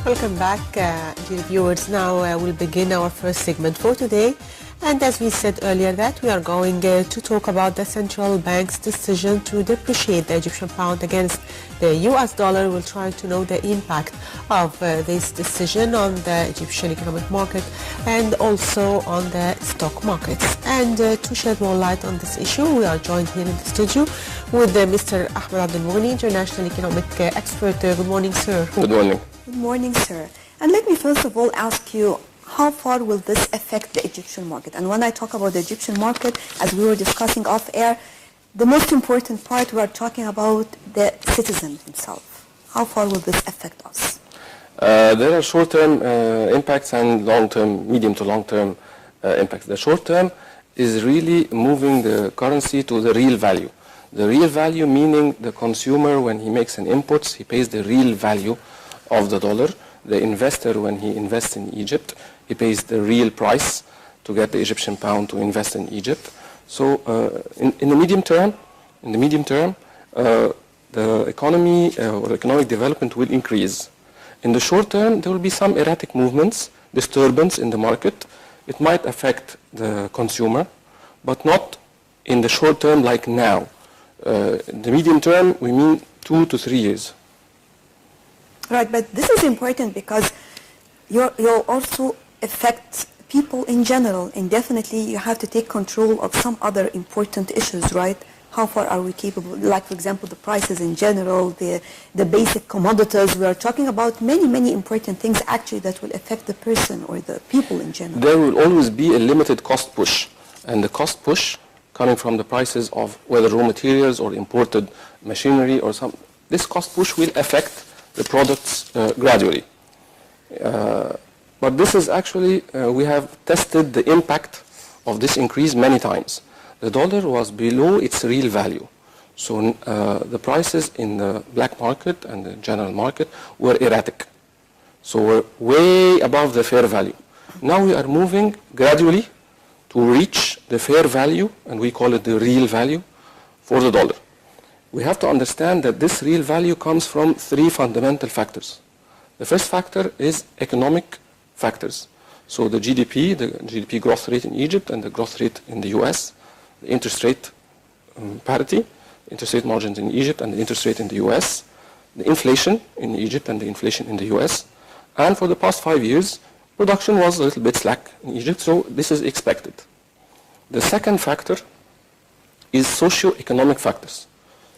Welcome back, dear viewers. Now we'll begin our first segment for today. And as we said earlier that we are going to talk about the central bank's decision to depreciate the Egyptian pound against the US dollar. We'll try to know the impact of this decision on the Egyptian economic market and also on the stock markets. And to shed more light on this issue, we are joined here in the studio with Mr. Ahmed Abdelmoghny, international economic expert. Good morning, sir. Good morning. Good morning, sir. And let me first of all ask you, how far will this affect the Egyptian market? And when I talk about the Egyptian market, as we were discussing off air, the most important part, we are talking about the citizen himself. How far will this affect us? There are short-term impacts and long-term, medium to long-term impacts. The short-term is really moving the currency to the real value. The real value meaning the consumer, when he makes an import, he pays the real value of the dollar. The investor, when he invests in Egypt, he pays the real price to get the Egyptian pound to invest in Egypt. So in the medium term, the economy or economic development will increase. In the short term, there will be some erratic movements, disturbance in the market. It might affect the consumer, but not in the short term like now. The medium term, we mean 2 to 3 years. Right, but this is important because you'll also affect people in general, and definitely you have to take control of some other important issues, right? How far are we capable, like for example the prices in general, the basic commodities. We are talking about many important things actually that will affect the person or the people in general. There will always be a limited cost push, and the cost push coming from the prices of whether raw materials or imported machinery or some, this cost push will affect the products gradually. But this is actually, we have tested the impact of this increase many times. The dollar was below its real value. So the prices in the black market and the general market were erratic. So we're way above the fair value. Now we are moving gradually to reach the fair value, and we call it the real value for the dollar. We have to understand that this real value comes from 3 fundamental factors. The first factor is economic factors. So the GDP growth rate in Egypt and the growth rate in the US, the interest rate parity, interest rate margins in Egypt and the interest rate in the US, the inflation in Egypt and the inflation in the US. And for the past 5 years, production was a little bit slack in Egypt, so this is expected. The second factor is socio-economic factors.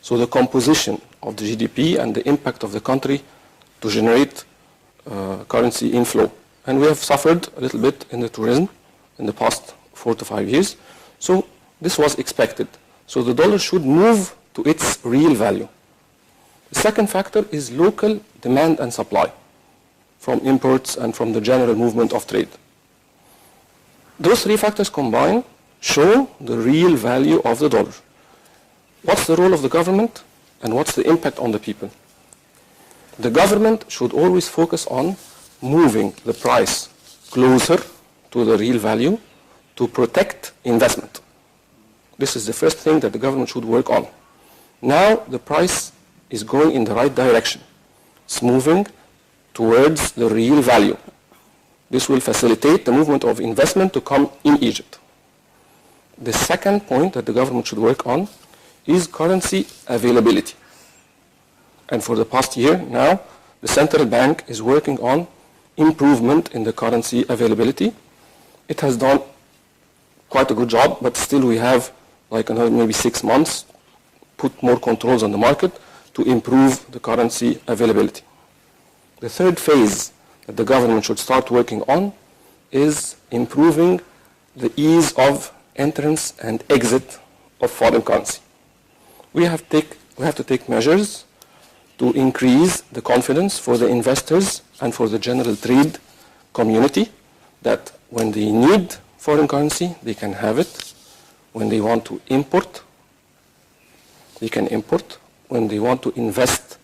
So the composition of the GDP and the impact of the country to generate currency inflow. And we have suffered a little bit in the tourism in the past 4 to 5 years. So this was expected. So the dollar should move to its real value. The second factor is local demand and supply from imports and from the general movement of trade. Those 3 factors combined show the real value of the dollar. What's the role of the government and what's the impact on the people? The government should always focus on moving the price closer to the real value to protect investment. This is the first thing that the government should work on. Now the price is going in the right direction. It's moving towards the real value. This will facilitate the movement of investment to come in Egypt. The second point that the government should work on is currency availability. And for the past year now, the central bank is working on improvement in the currency availability. It has done quite a good job, but still we have like another maybe 6 months, put more controls on the market to improve the currency availability. The third phase that the government should start working on is improving the ease of entrance and exit of foreign currency. We have to take measures to increase the confidence for the investors and for the general trade community that when they need foreign currency, they can have it. When they want to import, they can import. When they want to invest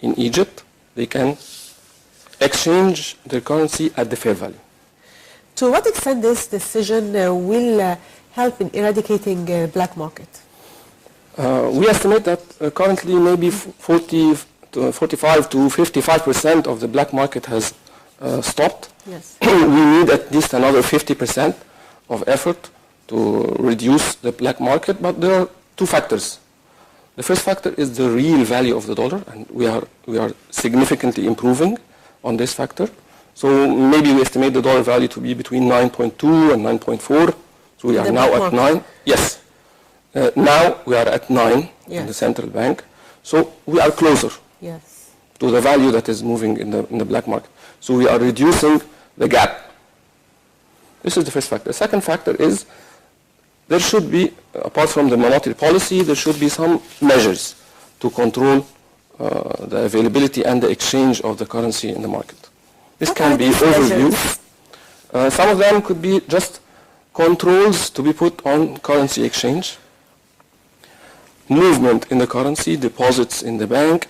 in Egypt, they can exchange their currency at the fair value. To what extent this decision will help in eradicating black market? We estimate that currently maybe 40 45 to 55% of the black market has stopped. Yes. We need at least another 50% of effort to reduce the black market, but there are two factors. The first factor is the real value of the dollar, and we are significantly improving on this factor. So maybe we estimate the dollar value to be between 9.2 and 9.4. So we are now at 9. Yes. Now we are at 9 in the central bank. So we are closer to the value that is moving in the black market. So we are reducing the gap. This is the first factor. The second factor is there should be, apart from the monetary policy, there should be some measures to control the availability and the exchange of the currency in the market. This can be overview. Some of them could be just controls to be put on currency exchange, movement in the currency, deposits in the bank,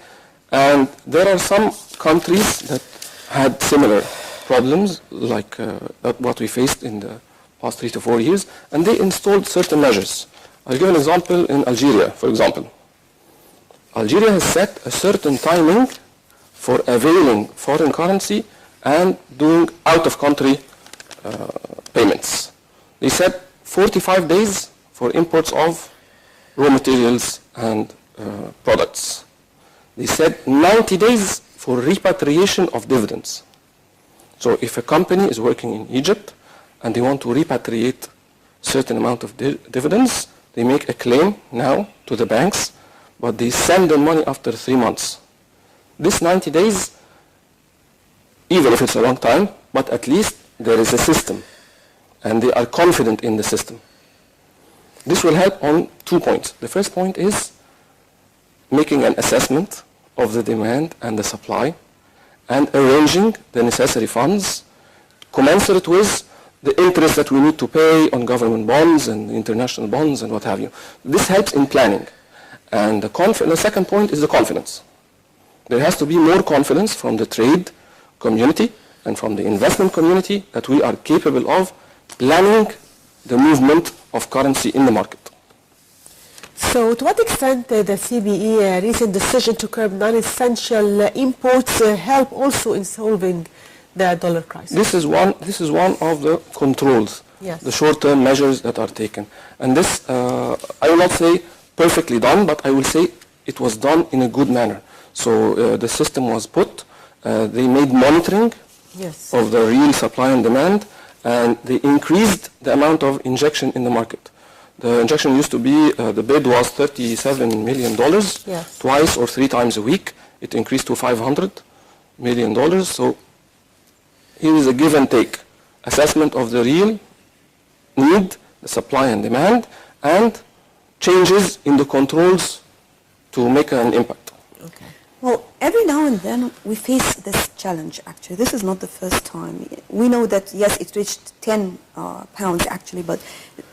and there are some countries that had similar problems like what we faced in the past 3 to 4 years, and they installed certain measures. I'll give an example in Algeria, for example. Algeria has set a certain timing for availing foreign currency and doing out-of-country payments. They said 45 days for imports of raw materials and products. They said 90 days for repatriation of dividends. So if a company is working in Egypt and they want to repatriate certain amount of dividends, they make a claim now to the banks, but they send the money after 3 months. This 90 days, even if it's a long time, but at least there is a system, and they are confident in the system. This will help on 2 points. The first point is making an assessment of the demand and the supply, and arranging the necessary funds commensurate with the interest that we need to pay on government bonds and international bonds and what have you. This helps in planning. And the second point is the confidence. There has to be more confidence from the trade community and from the investment community that we are capable of planning the movement of currency in the market. So to what extent the CBE recent decision to curb non-essential imports help also in solving the dollar crisis? This is one of the controls, the short-term measures that are taken. And this, I will not say perfectly done, but I will say it was done in a good manner. So the system was put, they made monitoring of the real supply and demand, and they increased the amount of injection in the market. The injection used to be, the bid was $37 million, twice or 3 times a week. It increased to $500 million. So here is a give and take. Assessment of the real need, the supply and demand, and changes in the controls to make an impact. Okay. Well, every now and then we face this challenge, actually. This is not the first time. We know that, yes, it reached 10 pounds, actually, but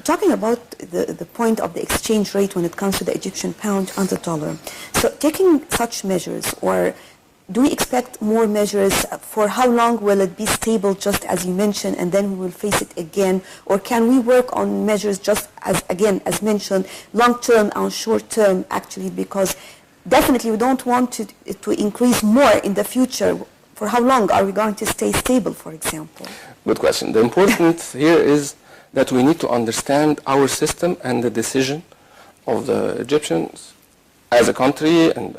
talking about the point of the exchange rate when it comes to the Egyptian pound and the dollar. So taking such measures, or do we expect more measures? For how long will it be stable, just as you mentioned, and then we will face it again? Or can we work on measures just as mentioned, long-term and short-term, actually, because definitely we don't want to increase more in the future. For how long are we going to stay stable, for example? Good question. The important here is that we need to understand our system and the decision of the Egyptians as a country and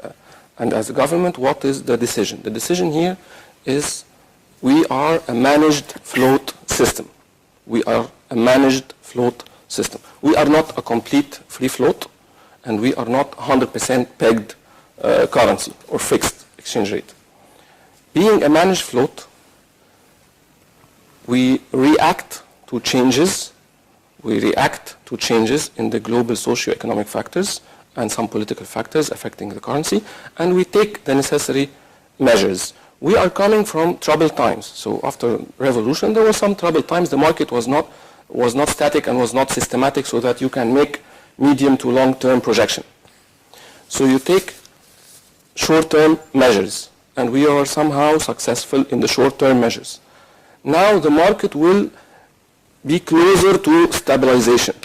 as a government. What is the decision? The decision here is we are a managed float system. We are a managed float system. We are not a complete free float, and we are not 100% pegged currency or fixed exchange rate. Being a managed float, we react to changes. We react to changes in the global socio-economic factors and some political factors affecting the currency, and we take the necessary measures. We are coming from troubled times. So after revolution, there were some troubled times. The market was not static and was not systematic, so that you can make medium to long-term projection. So you take short-term measures, and we are somehow successful in the short-term measures. Now the market will be closer to stabilization.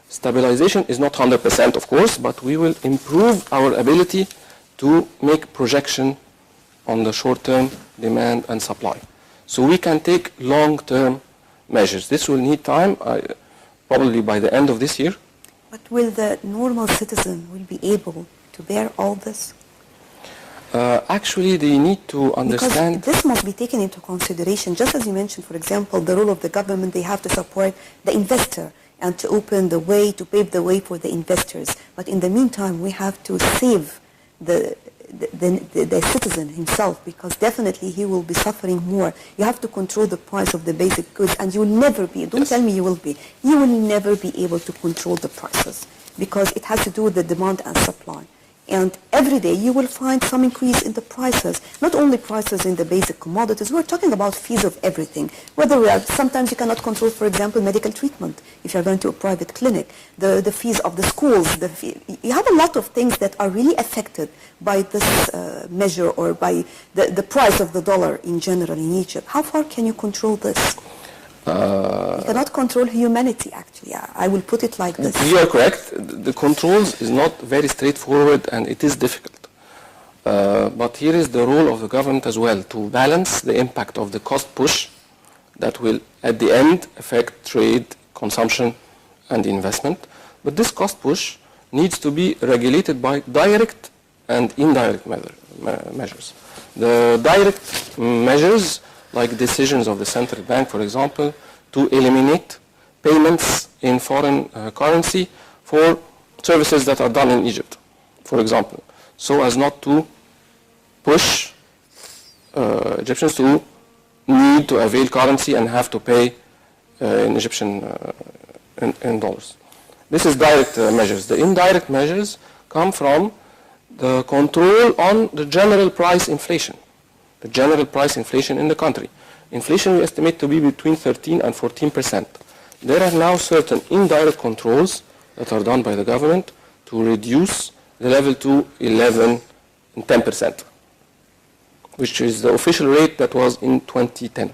Stabilization is not 100%, of course, but we will improve our ability to make projection on the short-term demand and supply. So we can take long-term measures. This will need time, probably by the end of this year. But will the normal citizen will be able to bear all this? Actually, they need to understand... Because this must be taken into consideration. Just as you mentioned, for example, the role of the government, they have to support the investor and to open the way, to pave the way for the investors. But in the meantime, we have to save the citizen himself, because definitely he will be suffering more. You have to control the price of the basic goods, and you will never be, don't tell me you will be, you will never be able to control the prices, because it has to do with the demand and supply. And every day you will find some increase in the prices, not only prices in the basic commodities. We're talking about fees of everything. Whether we are, sometimes you cannot control, for example, medical treatment. If you're going to a private clinic, the fees of the schools, you have a lot of things that are really affected by this measure, or by the price of the dollar in general in Egypt. How far can you control this? You cannot control humanity, actually. I will put it like this. You are correct. The controls is not very straightforward, and it is difficult. But here is the role of the government as well, to balance the impact of the cost push that will, at the end, affect trade, consumption, and investment. But this cost push needs to be regulated by direct and indirect measures. The direct measures, like decisions of the central bank, for example, to eliminate payments in foreign currency for services that are done in Egypt, for example, so as not to push Egyptians to need to avail currency and have to pay in Egyptian in dollars. This is direct measures. The indirect measures come from the control on the general price inflation. The general price inflation in the country. Inflation we estimate to be between 13 and 14%. There are now certain indirect controls that are done by the government to reduce the level to 11 and 10%, which is the official rate that was in 2010.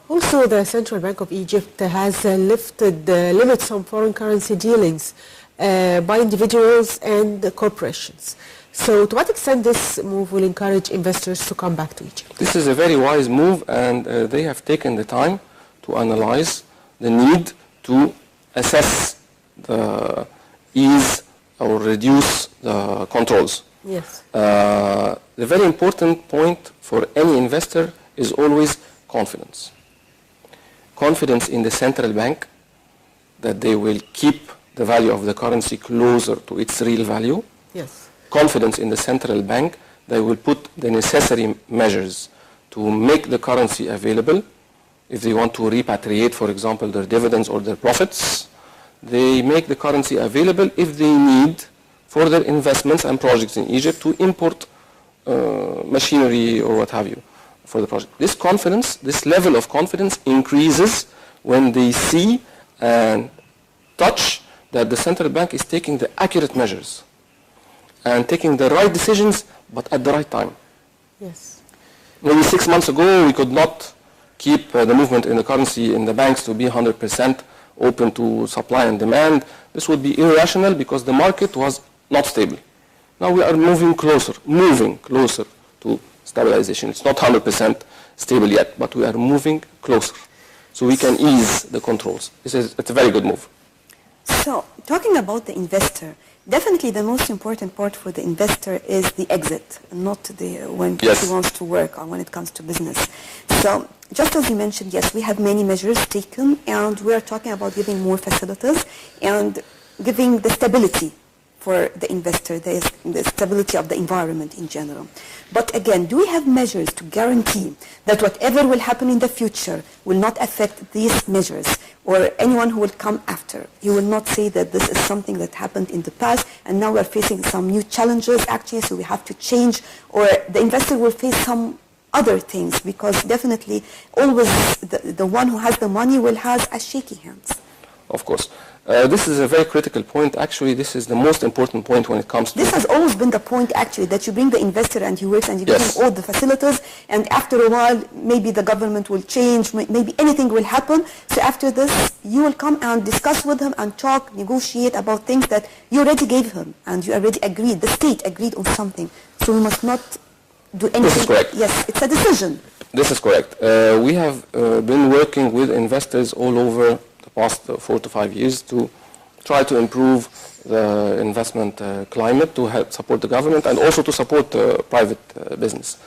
Also, the Central Bank of Egypt has lifted the limits on foreign currency dealings by individuals and corporations. So to what extent this move will encourage investors to come back to Egypt? This is a very wise move, and they have taken the time to analyze the need to assess the ease or reduce the controls. Yes. The very important point for any investor is always confidence. Confidence in the central bank that they will keep the value of the currency closer to its real value. Yes. Confidence in the central bank, they will put the necessary measures to make the currency available. If they want to repatriate, for example, their dividends or their profits, they make the currency available if they need for their investments and projects in Egypt to import machinery or what have you for the project. This confidence, this level of confidence increases when they see and touch that the central bank is taking the accurate measures and taking the right decisions, but at the right time. Yes. Maybe 6 months ago, we could not keep the movement in the currency in the banks to be 100% open to supply and demand. This would be irrational because the market was not stable. Now we are moving closer to stabilization. It's not 100% stable yet, but we are moving closer. So we can ease the controls. It's a very good move. So, talking about the investor, definitely the most important part for the investor is the exit, not when he wants to work or when it comes to business. So, just as you mentioned, yes, we have many measures taken, and we are talking about giving more facilities and giving the stability for the investor, the stability of the environment in general. But again, do we have measures to guarantee that whatever will happen in the future will not affect these measures, or anyone who will come after? You will not say that this is something that happened in the past and now we are facing some new challenges actually, so we have to change, or the investor will face some other things, because definitely always the one who has the money will have a shaky hands. Of course. This is a very critical point. Actually, this is the most important point when it comes to... This has always been the point, actually, that you bring the investor and he works and you give him all the facilities, and after a while, maybe the government will change, maybe anything will happen. So after this, you will come and discuss with him and talk, negotiate about things that you already gave him and you already agreed. The state agreed on something. So we must not do anything. This is correct. Yes, it's a decision. This is correct. We have been working with investors all over the past 4 to 5 years to try to improve the investment climate, to help support the government and also to support private business.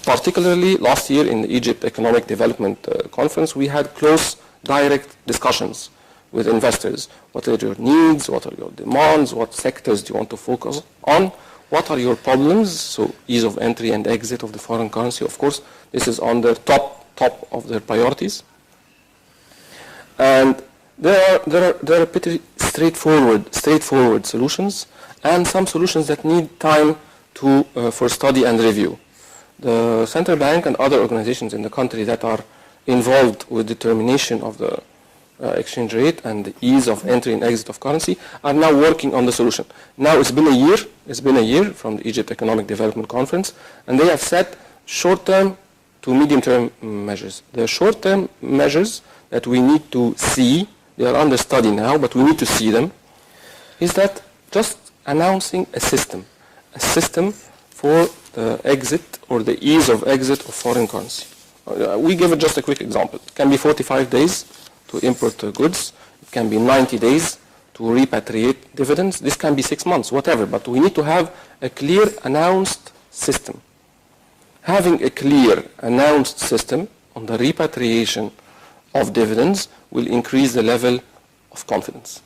Particularly last year in the Egypt Economic Development Conference, we had close direct discussions with investors. What are your needs? What are your demands? What sectors do you want to focus on? What are your problems? So ease of entry and exit of the foreign currency, of course. This is on the top of their priorities. And there are pretty straightforward solutions and some solutions that need time for study and review. The central bank and other organizations in the country that are involved with determination of the exchange rate and the ease of entry and exit of currency are now working on the solution. Now it's been a year from the Egypt Economic Development Conference, and they have set short-term to medium-term measures. The short-term measures that we need to see, they are under study now, but we need to see them, is that just announcing a system for the exit or the ease of exit of foreign currency. We give it just a quick example. It can be 45 days to import goods. It can be 90 days to repatriate dividends. This can be 6 months, whatever, but we need to have a clear announced system. Having a clear announced system on the repatriation of dividends will increase the level of confidence.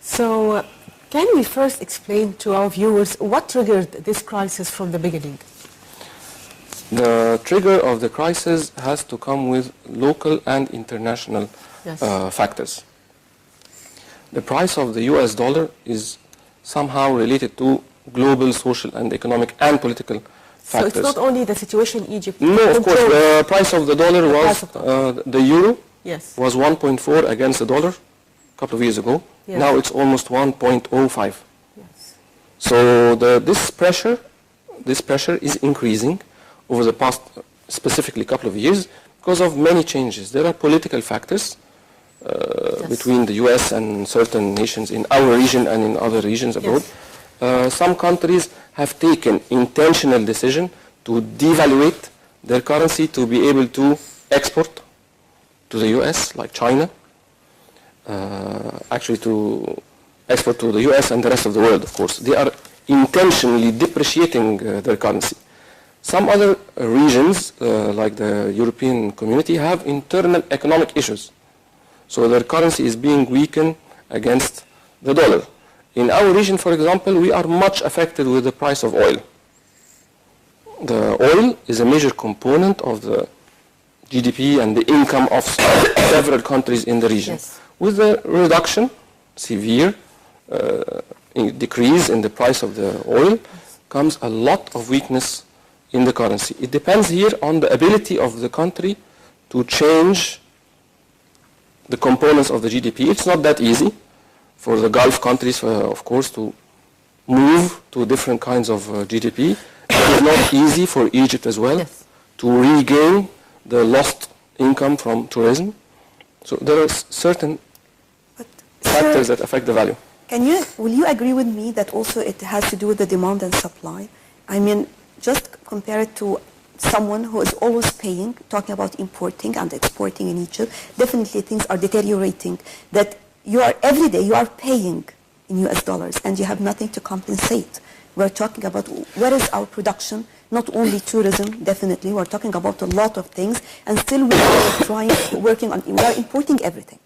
So can we first explain to our viewers what triggered this crisis from the beginning? The trigger of the crisis has to come with local and international factors. The price of the US dollar is somehow related to global social and economic and political factors. So it's not only the situation in Egypt? No, of course. The price of the dollar was, the euro was 1.4 against the dollar a couple of years ago. Yes. Now it's almost 1.05. Yes. So this pressure is increasing over the past, specifically couple of years, because of many changes. There are political factors between the US and certain nations in our region and in other regions abroad. Yes. Some countries have taken intentional decision to devaluate their currency to be able to export to the US, like China, actually to export to the US and the rest of the world, of course. They are intentionally depreciating their currency. Some other regions, like the European community, have internal economic issues. So their currency is being weakened against the dollar. In our region, for example, we are much affected with the price of oil. The oil is a major component of the GDP and the income of several countries in the region. Yes. With the reduction, severe decrease in the price of the oil, comes a lot of weakness in the currency. It depends here on the ability of the country to change the components of the GDP. It's not that easy for the Gulf countries, of course, to move to different kinds of GDP. It is not easy for Egypt as well to regain the lost income from tourism. So there are certain factors that affect the value. Will you agree with me that also it has to do with the demand and supply? I mean, just compare it to someone who is always paying, talking about importing and exporting in Egypt. Definitely things are deteriorating. That every day you are paying in US dollars and you have nothing to compensate. We're talking about where is our production, not only tourism, definitely. We're talking about a lot of things, and still we are importing everything.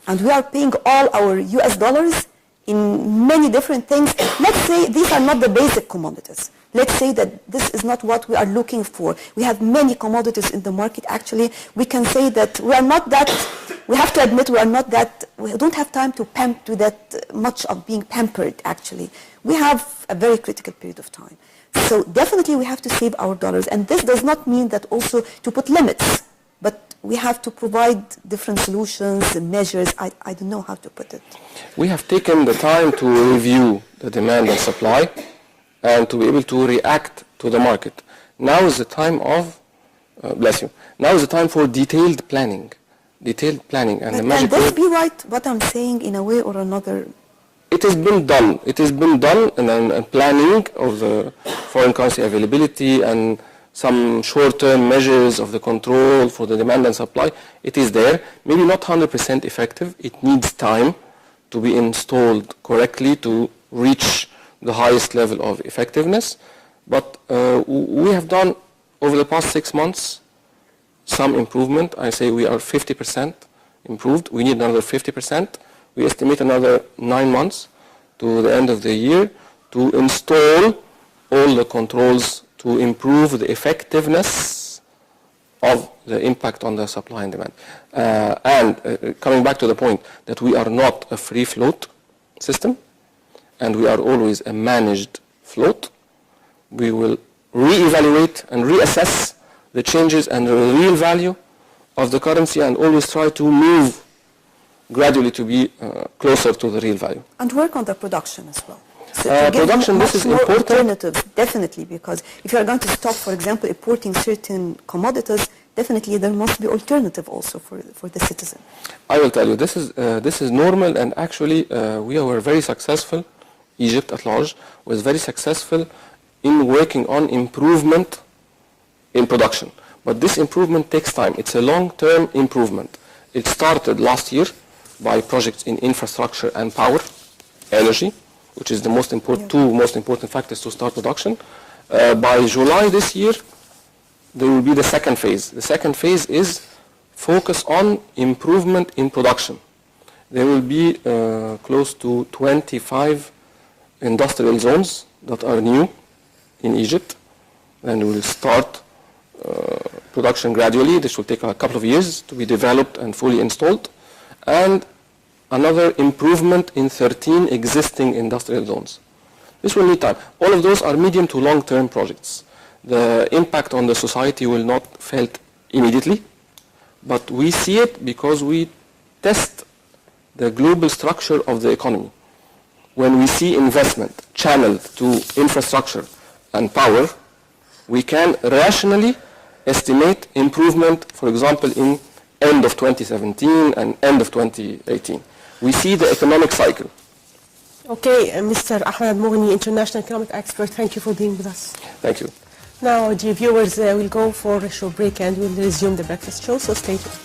And we are paying all our US dollars in many different things. Let's say these are not the basic commodities. Let's say that this is not what we are looking for. We have many commodities in the market. Actually, we can say that we are not that, we have to admit we don't have time to do that much of being pampered, actually. We have a very critical period of time. So definitely we have to save our dollars. And this does not mean that also to put limits. But we have to provide different solutions, measures. I don't know how to put it. We have taken the time to review the demand and supply and to be able to react to the market. Now is the time of, bless you, now is the time for detailed planning. Detailed planning. And the magic can this be right, what I'm saying, in a way or another? It has been done. It has been done, and then planning of the foreign currency availability and some short-term measures of the control for the demand and supply. It is there. Maybe not 100% effective. It needs time to be installed correctly to reach the highest level of effectiveness. But we have done, over the past 6 months, some improvement. I say we are 50% improved. We need another 50%. We estimate another 9 months to the end of the year to install all the controls to improve the effectiveness of the impact on the supply and demand. Coming back to the point that we are not a free float system and we are always a managed float, we will reevaluate and reassess the changes and the real value of the currency and always try to move gradually to be closer to the real value. And work on the production as well. So production, this is important. Alternatives, definitely, because if you are going to stop, for example, importing certain commodities, definitely there must be alternative also for the citizen. I will tell you, this is normal, and actually we were very successful. Egypt at large was very successful in working on improvement in production. But this improvement takes time. It's a long-term improvement. It started last year by projects in infrastructure and power, energy, which is the two most important factors to start production. By July this year, there will be the second phase. The second phase is focus on improvement in production. There will be close to 25 industrial zones that are new in Egypt, and we will start production gradually. This will take a couple of years to be developed and fully installed. And another improvement in 13 existing industrial zones. This will need time. All of those are medium to long-term projects. The impact on the society will not felt immediately, but we see it because we test the global structure of the economy. When we see investment channeled to infrastructure and power, we can rationally estimate improvement, for example, in end of 2017 and end of 2018. We see the economic cycle. Okay, Mr. Ahmed Abdelmoghny, international economic expert, thank you for being with us. Thank you. Now, dear viewers, we'll go for a short break and we'll resume the breakfast show, so stay tuned.